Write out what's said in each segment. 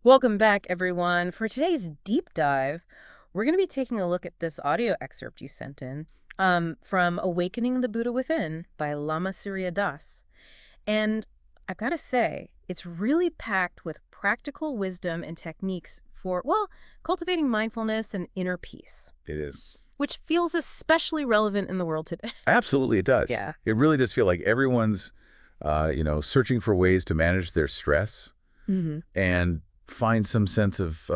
Welcome back, everyone. For today's deep dive, we're going to be taking a look at this audio excerpt you sent in from Awakening the Buddha Within by Lama Surya Das. And I gotta say, it's really packed with practical wisdom and techniques for, well, cultivating mindfulness and inner peace, It is. which feels especially relevant in the world today. Absolutely, it does. Yeah. It really does feel like everyone's, searching for ways to manage their stress Hmm. and find some sense of,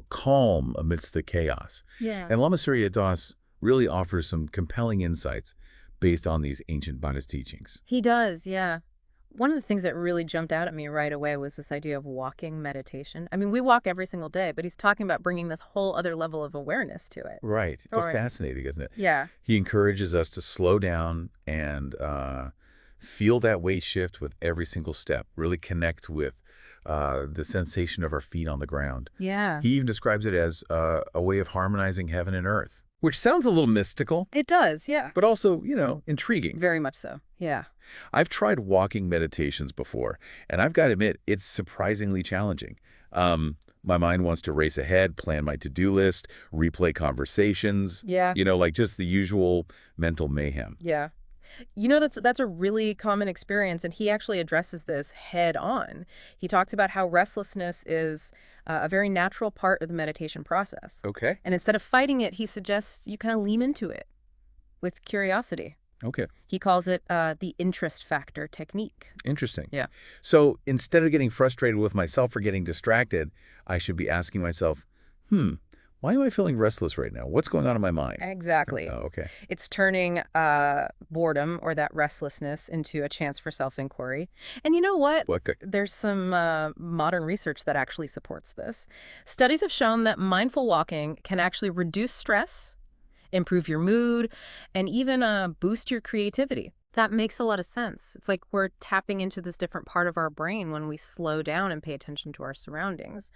calm amidst the chaos. Yeah. And Lama Surya Das really offers some compelling insights based on these ancient Buddhist teachings. He does, yeah. One of the things that really jumped out at me right away was this idea of walking meditation. I mean, we walk every single day, but he's talking about bringing this whole other level of awareness to it. Right. Just Or, fascinating, isn't it? yeah, He encourages us to slow down and feel that weight shift with every single step, really connect with the sensation of our feet on the ground. yeah. He even describes it as a way of harmonizing heaven and earth, which sounds a little mystical, It does, yeah. but also, intriguing. Very much so, yeah. I've tried walking meditations before, and I've got to admit, it's surprisingly challenging. My mind wants to race ahead, plan my to-do list, replay conversations, Yeah, like just the usual mental mayhem. yeah. You know, that's a really common experience, and he actually addresses this head on. He talks about how restlessness is a very natural part of the meditation process. Okay. And instead of fighting it, he suggests you kind of lean into it with curiosity. Okay. He calls it the interest factor technique. Interesting. Yeah. So instead of getting frustrated with myself for getting distracted, I should be asking myself, why am I feeling restless right now? What's going on in my mind? Exactly. Oh, okay. It's turning boredom or that restlessness into a chance for self-inquiry. And you know what? What? There's some modern research that actually supports this. Studies have shown that mindful walking can actually reduce stress, improve your mood, and even boost your creativity. That makes a lot of sense. It's like we're tapping into this different part of our brain when we slow down and pay attention to our surroundings.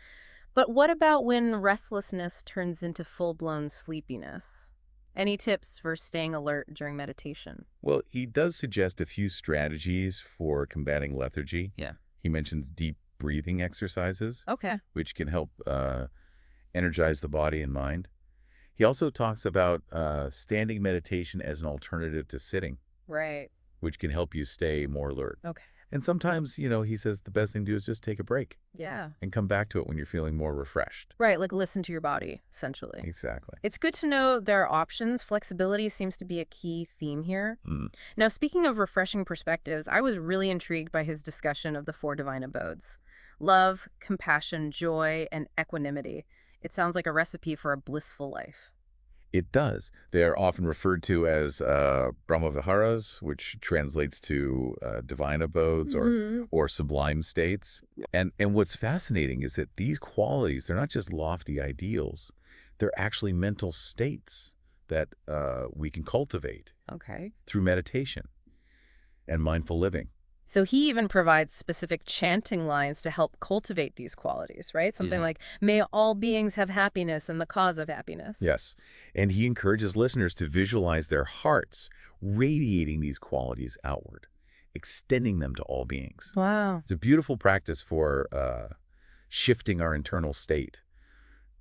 But what about when restlessness turns into full-blown sleepiness? Any tips for staying alert during meditation? Well, he does suggest a few strategies for combating lethargy. Yeah. He mentions deep breathing exercises, Okay. which can help energize the body and mind. He also talks about standing meditation as an alternative to sitting, Right. which can help you stay more alert. Okay. And sometimes, he says the best thing to do is just take a break Yeah. and come back to it when you're feeling more refreshed. Right, like listen to your body, essentially. Exactly. It's good to know there are options. Flexibility seems to be a key theme here. Mm. Now, speaking of refreshing perspectives, I was really intrigued by his discussion of the four divine abodes: love, compassion, joy, and equanimity. It sounds like a recipe for a blissful life. It does. They are often referred to as Brahmaviharas, which translates to divine abodes Hmm. or sublime states. And what's fascinating is that these qualities, they're not just lofty ideals, they're actually mental states that we can cultivate Okay. through meditation and mindful living. So he even provides specific chanting lines to help cultivate these qualities, right? Something Yeah. like, may all beings have happiness and the cause of happiness. Yes. And he encourages listeners to visualize their hearts radiating these qualities outward, extending them to all beings. Wow. It's a beautiful practice for shifting our internal state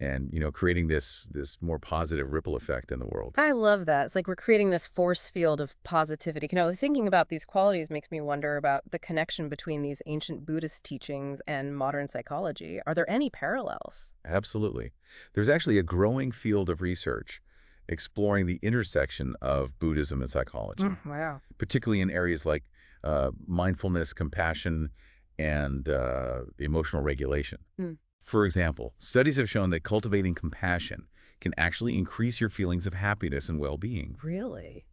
and, creating this more positive ripple effect in the world. I love that. It's like we're creating this force field of positivity. Thinking about these qualities makes me wonder about the connection between these ancient Buddhist teachings and modern psychology. Are there any parallels? Absolutely. There's actually a growing field of research exploring the intersection of Buddhism and psychology, Wow. particularly in areas like mindfulness, compassion, and emotional regulation. Hmm. For example, studies have shown that cultivating compassion can actually increase your feelings of happiness and well-being, Really?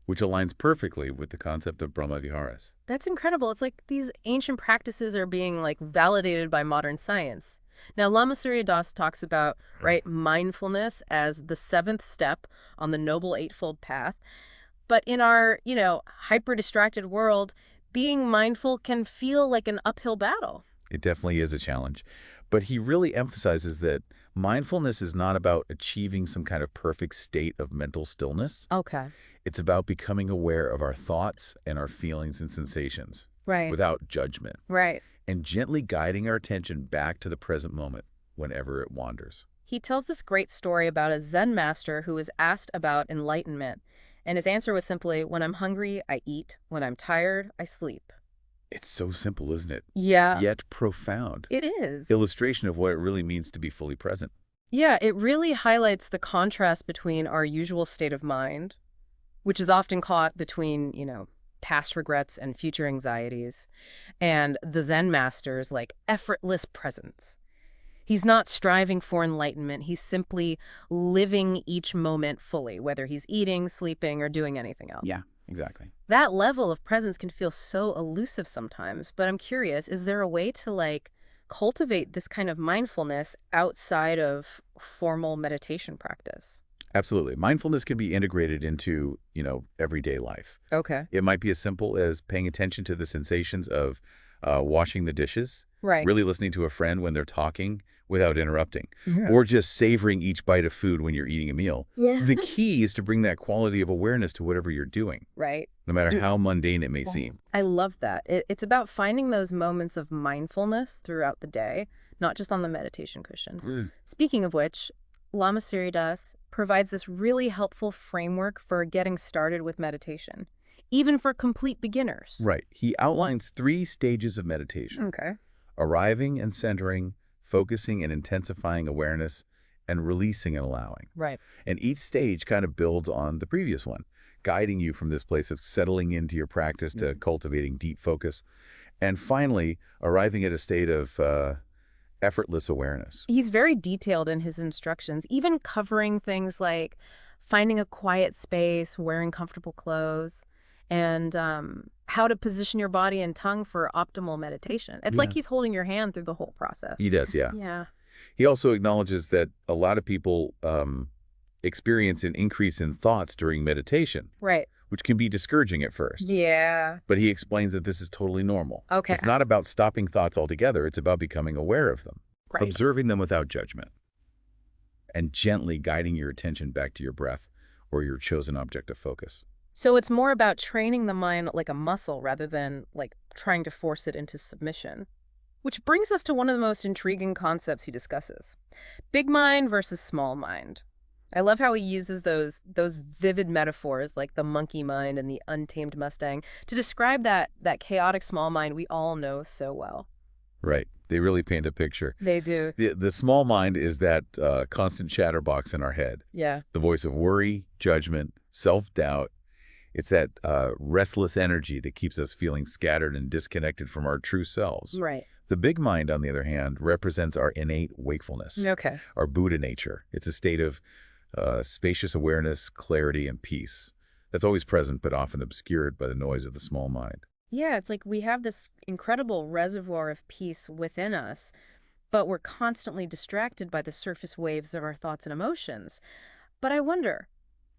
which aligns perfectly with the concept of Brahmaviharas. That's incredible. It's like these ancient practices are being like validated by modern science. Now, Lama Surya Das talks about, right, mindfulness as the seventh step on the Noble Eightfold Path. But in our, hyper distracted world, being mindful can feel like an uphill battle. It definitely is a challenge. But he really emphasizes that mindfulness is not about achieving some kind of perfect state of mental stillness. Okay. It's about becoming aware of our thoughts and our feelings and sensations Right. without judgment. Right. and gently guiding our attention back to the present moment whenever it wanders. He tells this great story about a Zen master who was asked about enlightenment, and his answer was simply, when I'm hungry, I eat. When I'm tired, I sleep. It's so simple, isn't it? Yeah, Yet profound. it is. Illustration of what it really means to be fully present. Yeah, it really highlights the contrast between our usual state of mind, which is often caught between, past regrets and future anxieties, and the Zen master's like effortless presence. He's not striving for enlightenment. He's simply living each moment fully, whether he's eating, sleeping, or doing anything else. Yeah, exactly. That level of presence can feel so elusive sometimes, but I'm curious, is there a way to cultivate this kind of mindfulness outside of formal meditation practice? Absolutely. Mindfulness can be integrated into, everyday life. Okay. It might be as simple as paying attention to the sensations of washing the dishes, Right. really listening to a friend when they're talking without interrupting, Yeah. or just savoring each bite of food when you're eating a meal. Yeah. The key is to bring that quality of awareness to whatever you're doing, Right. no matter how mundane it may seem. I love that. It's about finding those moments of mindfulness throughout the day, not just on the meditation cushion. Speaking of which, Lama Siridas provides this really helpful framework for getting started with meditation, even for complete beginners. Right. He outlines 3 stages of meditation: Okay. arriving and centering, focusing and intensifying awareness, and releasing and allowing. Right. And each stage kind of builds on the previous one, guiding you from this place of settling into your practice to cultivating deep focus, and finally arriving at a state of effortless awareness. He's very detailed in his instructions, even covering things like finding a quiet space, wearing comfortable clothes, and how to position your body and tongue for optimal meditation. It's like Yeah. he's holding your hand through the whole process. He does, yeah. Yeah. He also acknowledges that a lot of people experience an increase in thoughts during meditation, Right. which can be discouraging at first. Yeah. But he explains that this is totally normal. Okay. It's not about stopping thoughts altogether. It's about becoming aware of them, Right. observing them without judgment, and gently guiding your attention back to your breath or your chosen object of focus. So it's more about training the mind like a muscle rather than trying to force it into submission. Which brings us to one of the most intriguing concepts he discusses: big mind versus small mind. I love how he uses those vivid metaphors like the monkey mind and the untamed Mustang to describe that chaotic small mind we all know so well. Right. They really paint a picture. They do. The small mind is that constant chatterbox in our head, Yeah. the voice of worry, judgment, self-doubt. It's that restless energy that keeps us feeling scattered and disconnected from our true selves. Right. The big mind, on the other hand, represents our innate wakefulness, Okay. our Buddha nature. It's a state of spacious awareness, clarity, and peace that's always present but often obscured by the noise of the small mind. Yeah, it's like we have this incredible reservoir of peace within us, but we're constantly distracted by the surface waves of our thoughts and emotions. But I wonder,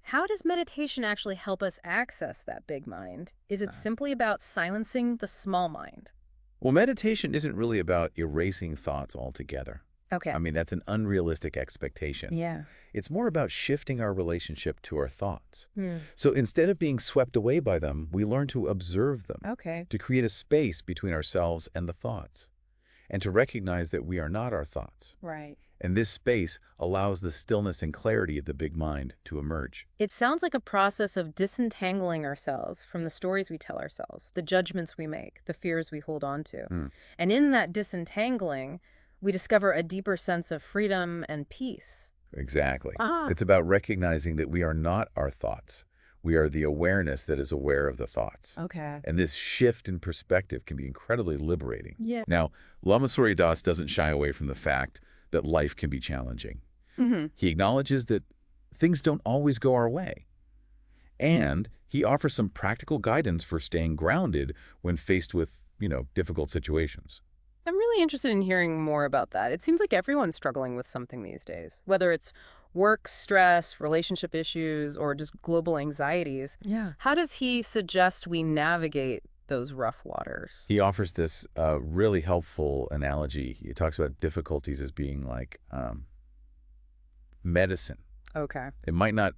how does meditation actually help us access that big mind? Is it simply about silencing the small mind? Well, meditation isn't really about erasing thoughts altogether. Okay. I mean, that's an unrealistic expectation. Yeah. It's more about shifting our relationship to our thoughts. Hmm. So instead of being swept away by them, we learn to observe them, Okay. to create a space between ourselves and the thoughts, and to recognize that we are not our thoughts. Right. And this space allows the stillness and clarity of the big mind to emerge. It sounds like a process of disentangling ourselves from the stories we tell ourselves, the judgments we make, the fears we hold on to. Hmm. And in that disentangling, we discover a deeper sense of freedom and peace. Exactly. Ah. It's about recognizing that we are not our thoughts. We are the awareness that is aware of the thoughts. Okay. And this shift in perspective can be incredibly liberating. Yeah. Now, Lama Das doesn't shy away from the fact that life can be challenging. Mm-hmm. He acknowledges that things don't always go our way. And he offers some practical guidance for staying grounded when faced with, difficult situations. I'm really interested in hearing more about that. It seems like everyone's struggling with something these days, whether it's work stress, relationship issues, or just global anxieties. Yeah. How does he suggest we navigate those rough waters? He offers this really helpful analogy. He talks about difficulties as being like medicine. Okay. It might not,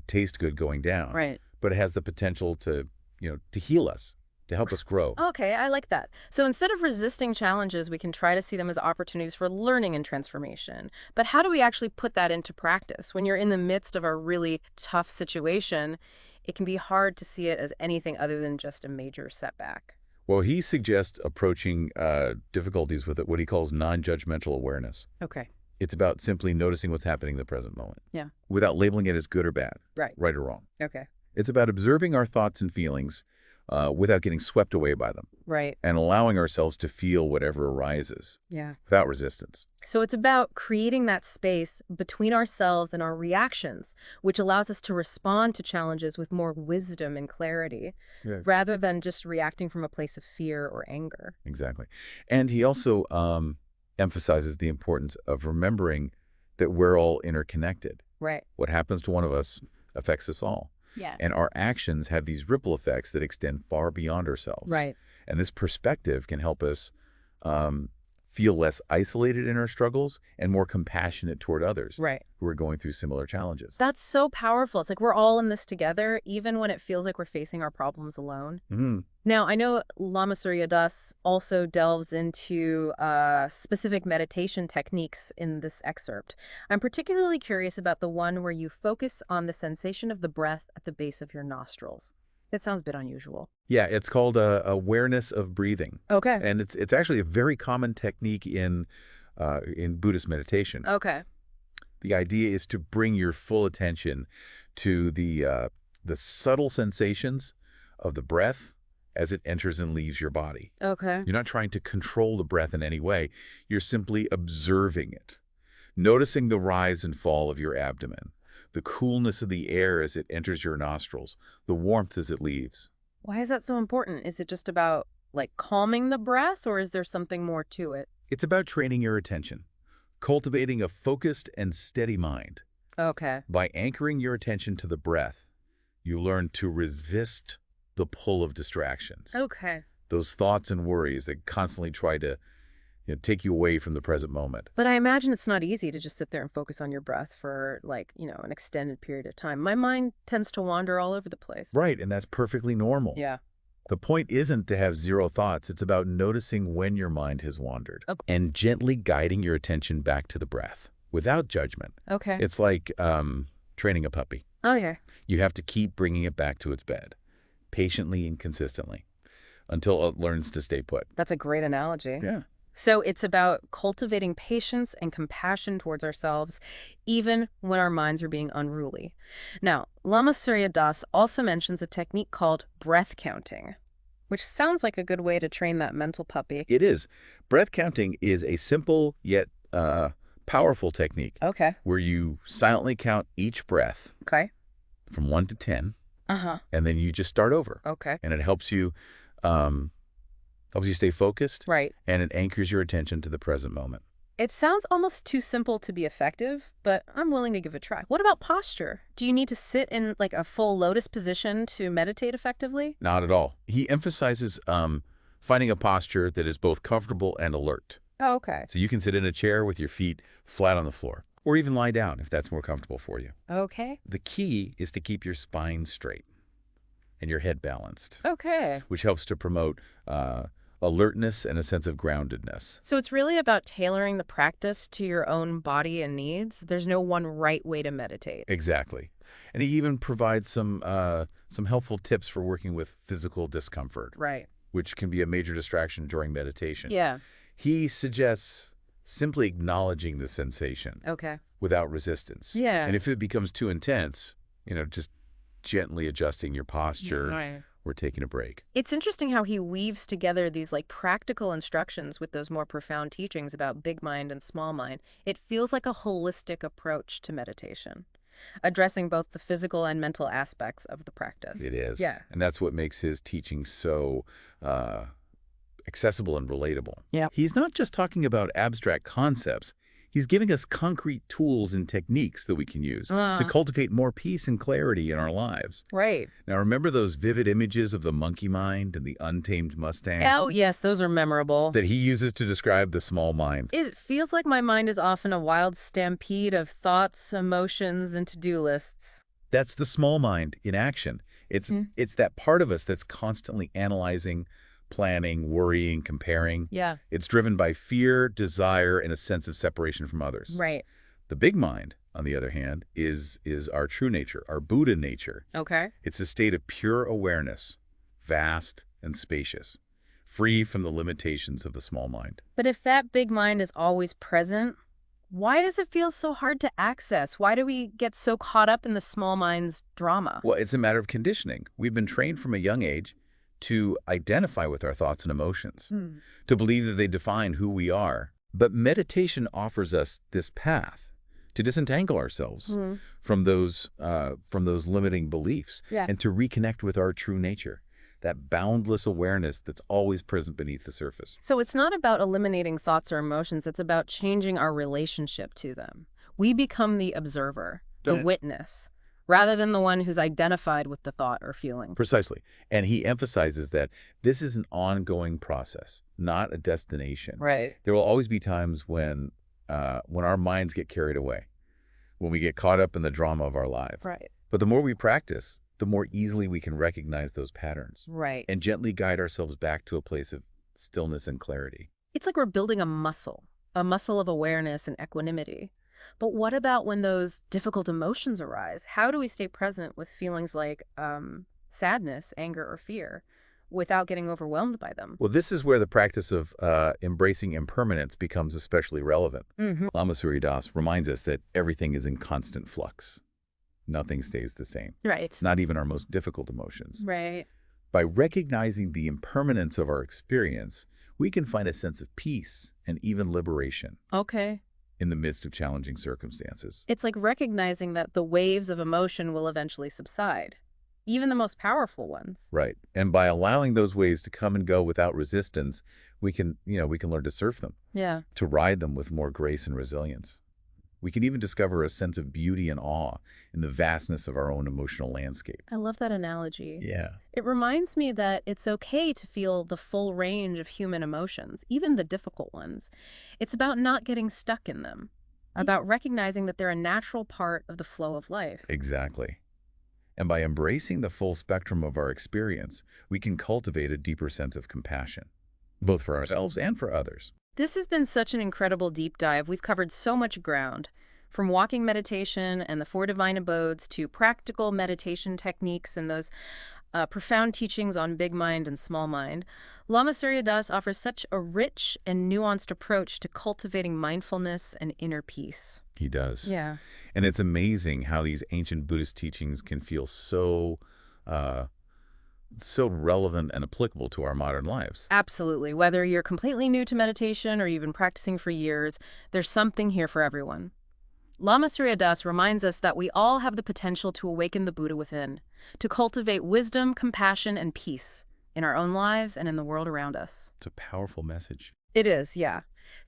taste good going down, Right. but it has the potential to, to heal us. to help us grow. Okay, I like that. So instead of resisting challenges, we can try to see them as opportunities for learning and transformation. But how do we actually put that into practice? When you're in the midst of a really tough situation, it can be hard to see it as anything other than just a major setback. Well, he suggests approaching difficulties with what he calls non-judgmental awareness. Okay. It's about simply noticing what's happening in the present moment Yeah. without labeling it as good or bad, Right. right or wrong. Okay. It's about observing our thoughts and feelings without getting swept away by them Right. and allowing ourselves to feel whatever arises Yeah. without resistance. So it's about creating that space between ourselves and our reactions, which allows us to respond to challenges with more wisdom and clarity, Yeah. rather than just reacting from a place of fear or anger. Exactly. And he also emphasizes the importance of remembering that we're all interconnected. Right. What happens to one of us affects us all. Yeah. And our actions have these ripple effects that extend far beyond ourselves. Right. And this perspective can help us feel less isolated in our struggles and more compassionate toward others Right. who are going through similar challenges. That's so powerful. It's like we're all in this together, even when it feels like we're facing our problems alone. Mhm. Now, I know Lama Surya Das also delves into specific meditation techniques in this excerpt. I'm particularly curious about the one where you focus on the sensation of the breath at the base of your nostrils. It sounds a bit unusual. Yeah, it's called awareness of breathing. Okay. And it's actually a very common technique in Buddhist meditation. Okay. The idea is to bring your full attention to the subtle sensations of the breath as it enters and leaves your body. Okay. You're not trying to control the breath in any way. You're simply observing it, noticing the rise and fall of your abdomen, the coolness of the air as it enters your nostrils, the warmth as it leaves. Why is that so important? Is it just about, like, calming the breath, or is there something more to it? It's about training your attention, cultivating a focused and steady mind. Okay. By anchoring your attention to the breath, you learn to resist the pull of distractions. Okay. Those thoughts and worries that constantly try to take you away from the present moment. But I imagine it's not easy to just sit there and focus on your breath for, like, an extended period of time. My mind tends to wander all over the place. Right, and that's perfectly normal. Yeah. The point isn't to have zero thoughts. It's about noticing when your mind has wandered and gently guiding your attention back to the breath without judgment. Okay. It's like training a puppy. Okay. You have to keep bringing it back to its bed, patiently and consistently, until it learns to stay put. That's a great analogy. Yeah. So it's about cultivating patience and compassion towards ourselves, even when our minds are being unruly. Now, Lama Surya Das also mentions a technique called breath counting, which sounds like a good way to train that mental puppy. It is. Breath counting is a simple yet powerful technique Okay. where you silently count each breath Okay. from 1 to 10, Uh-huh. and then you just start over. Okay. And it helps you stay focused, Right. and it anchors your attention to the present moment. It sounds almost too simple to be effective, but I'm willing to give it a try. What about posture? Do you need to sit in, like, a full lotus position to meditate effectively? Not at all. He emphasizes finding a posture that is both comfortable and alert. Oh, okay. So you can sit in a chair with your feet flat on the floor, or even lie down if that's more comfortable for you. Okay. The key is to keep your spine straight and your head balanced, Okay. which helps to promote alertness and a sense of groundedness. So it's really about tailoring the practice to your own body and needs. There's no one right way to meditate. Exactly. And he even provides some helpful tips for working with physical discomfort, Right. which can be a major distraction during meditation. Yeah. He suggests simply acknowledging the sensation Okay. without resistance. Yeah. And if it becomes too intense, just gently adjusting your posture Right. or taking a break. It's interesting how he weaves together these, like, practical instructions with those more profound teachings about big mind and small mind. It feels like a holistic approach to meditation, addressing both the physical and mental aspects of the practice. It is. Yeah. And that's what makes his teaching so accessible and relatable. Yeah. He's not just talking about abstract concepts. He's giving us concrete tools and techniques that we can use to cultivate more peace and clarity in our lives. Right. Now, remember those vivid images of the monkey mind and the untamed Mustang Oh, yes, those are memorable. that he uses to describe the small mind? It feels like my mind is often a wild stampede of thoughts, emotions, and to-do lists. That's the small mind in action. It's that part of us that's constantly analyzing, planning, worrying, comparing. Yeah. It's driven by fear, desire, and a sense of separation from others. Right. The big mind, on the other hand, is our true nature, our Buddha nature. Okay. It's a state of pure awareness, vast and spacious, free from the limitations of the small mind. But if that big mind is always present, why does it feel so hard to access? Why do we get so caught up in the small mind's drama? Well, it's a matter of conditioning. We've been trained from a young age to identify with our thoughts and emotions, Hmm. to believe that they define who we are. But meditation offers us this path to disentangle ourselves Hmm. from those limiting beliefs Yeah. and to reconnect with our true nature, that boundless awareness that's always present beneath the surface. So it's not about eliminating thoughts or emotions, it's about changing our relationship to them. We become the observer, the Don't it? witness, rather than the one who's identified with the thought or feeling. Precisely. And he emphasizes that this is an ongoing process, not a destination. Right. There will always be times when our minds get carried away, when we get caught up in the drama of our life. Right. But the more we practice, the more easily we can recognize those patterns Right. and gently guide ourselves back to a place of stillness and clarity. It's like we're building a muscle of awareness and equanimity. But what about when those difficult emotions arise? How do we stay present with feelings like sadness, anger, or fear without getting overwhelmed by them? Well, this is where the practice of embracing impermanence becomes especially relevant. Mm-hmm. Lama Surya Das reminds us that everything is in constant flux. Nothing stays the same, Right. not even our most difficult emotions. Right. By recognizing the impermanence of our experience, we can find a sense of peace and even liberation Okay. in the midst of challenging circumstances. It's like recognizing that the waves of emotion will eventually subside, even the most powerful ones. Right. And by allowing those waves to come and go without resistance, we can learn to surf them, Yeah. to ride them with more grace and resilience. We can even discover a sense of beauty and awe in the vastness of our own emotional landscape. I love that analogy. Yeah. It reminds me that it's okay to feel the full range of human emotions, even the difficult ones. It's about not getting stuck in them, about recognizing that they're a natural part of the flow of life. Exactly. And by embracing the full spectrum of our experience, we can cultivate a deeper sense of compassion, both for ourselves and for others. This has been such an incredible deep dive. We've covered so much ground, from walking meditation and the four divine abodes to practical meditation techniques and those profound teachings on big mind and small mind. Lama Surya Das offers such a rich and nuanced approach to cultivating mindfulness and inner peace. He does. Yeah. And it's amazing how these ancient Buddhist teachings can feel so relevant and applicable to our modern lives. Absolutely. Whether you're completely new to meditation or you've been practicing for years, there's something here for everyone. Lama Surya Das reminds us that we all have the potential to awaken the Buddha within, to cultivate wisdom, compassion, and peace in our own lives and in the world around us. It's a powerful message. It is, yeah.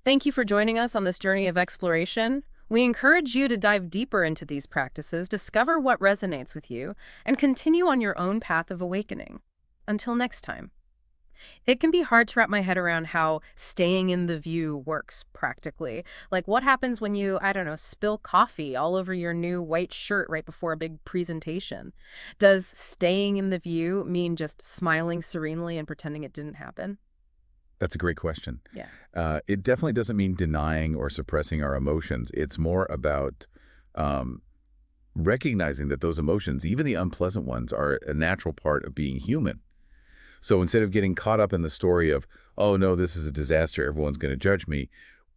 Thank you for joining us on this journey of exploration. We encourage you to dive deeper into these practices, discover what resonates with you, and continue on your own path of awakening. Until next time. It can be hard to wrap my head around how staying in the view works practically. Like, what happens when you, I don't know, spill coffee all over your new white shirt right before a big presentation? Does staying in the view mean just smiling serenely and pretending it didn't happen? That's a great question. Yeah. It definitely doesn't mean denying or suppressing our emotions. It's more about recognizing that those emotions, even the unpleasant ones, are a natural part of being human. So instead of getting caught up in the story of, oh, no, this is a disaster, everyone's going to judge me,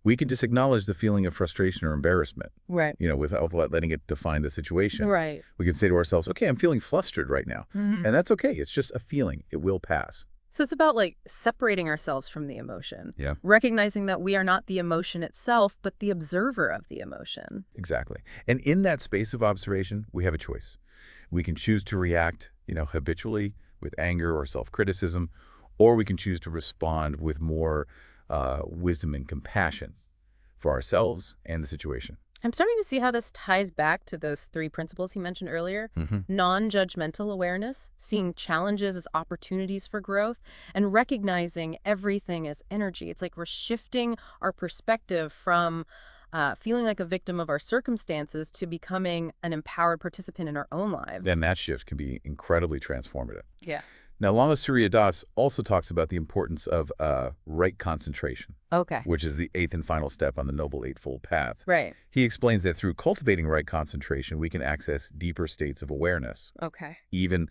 we can just acknowledge the feeling of frustration or embarrassment, Right. without letting it define the situation. Right. We can say to ourselves, okay, I'm feeling flustered right now. Mhm. And that's okay. It's just a feeling. It will pass. So it's about like separating ourselves from the emotion. Yeah. Recognizing that we are not the emotion itself, but the observer of the emotion. Exactly. And in that space of observation, we have a choice. We can choose to react, habitually with anger or self-criticism, or we can choose to respond with more wisdom and compassion for ourselves and the situation. I'm starting to see how this ties back to those three principles he mentioned earlier. Non-judgmental awareness, seeing challenges as opportunities for growth, and recognizing everything as energy. It's like we're shifting our perspective from feeling like a victim of our circumstances to becoming an empowered participant in our own lives. Then that shift can be incredibly transformative. Yeah. Now, Lama Surya Das also talks about the importance of right concentration, Okay. which is the eighth and final step on the Noble Eightfold Path. Right. He explains that through cultivating right concentration, we can access deeper states of awareness, Okay. even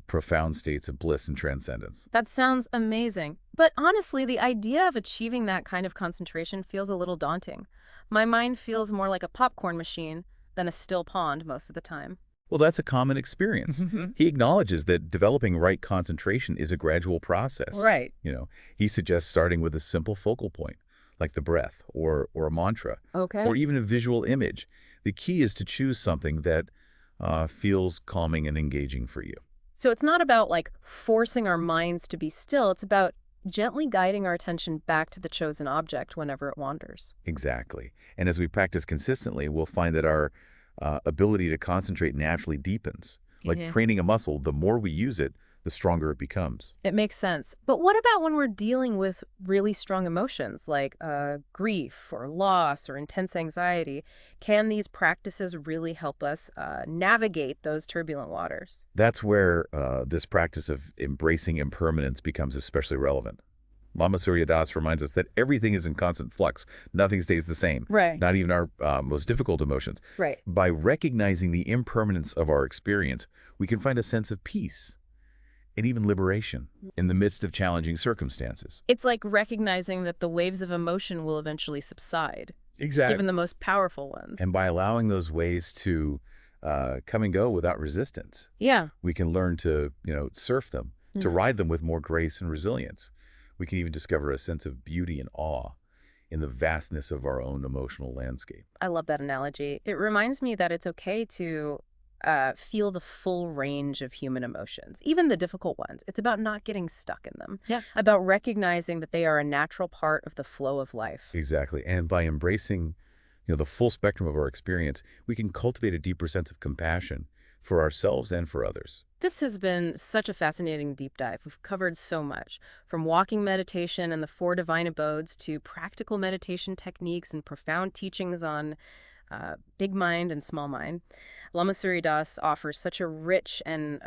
profound states of bliss and transcendence. That sounds amazing. But honestly, the idea of achieving that kind of concentration feels a little daunting. My mind feels more like a popcorn machine than a still pond most of the time. Well, that's a common experience. He acknowledges that developing right concentration is a gradual process. Right. He suggests starting with a simple focal point, like the breath or a mantra, Okay. or even a visual image. The key is to choose something that feels calming and engaging for you. So it's not about like forcing our minds to be still. It's about gently guiding our attention back to the chosen object whenever it wanders. Exactly. And as we practice consistently, we'll find that our ability to concentrate naturally deepens. Like Yeah. training a muscle, the more we use it, the stronger it becomes. It makes sense. But what about when we're dealing with really strong emotions like grief or loss or intense anxiety? Can these practices really help us navigate those turbulent waters? That's where this practice of embracing impermanence becomes especially relevant. Lama Surya Das reminds us that everything is in constant flux. Nothing stays the same, Right. not even our most difficult emotions. Right. By recognizing the impermanence of our experience, we can find a sense of peace and even liberation in the midst of challenging circumstances. It's like recognizing that the waves of emotion will eventually subside, Exactly. even the most powerful ones. And by allowing those ways to come and go without resistance, Yeah. we can learn to, surf them, to Mhm. ride them with more grace and resilience. We can even discover a sense of beauty and awe in the vastness of our own emotional landscape. I love that analogy. It reminds me that it's okay to feel the full range of human emotions, even the difficult ones. It's about not getting stuck in them. Yeah. About recognizing that they are a natural part of the flow of life. Exactly. And by embracing, the full spectrum of our experience, we can cultivate a deeper sense of compassion for ourselves and for others. This has been such a fascinating deep dive. We've covered so much, from walking meditation and the four divine abodes to practical meditation techniques and profound teachings on big mind and small mind. Lama Surya Das offers such a rich and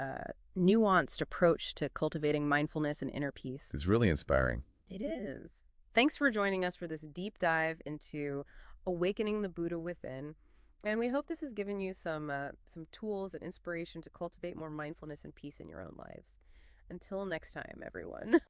nuanced approach to cultivating mindfulness and inner peace. It's really inspiring. It is. Thanks for joining us for this deep dive into awakening the Buddha within. And we hope this has given you some tools and inspiration to cultivate more mindfulness and peace in your own lives. Until next time, everyone.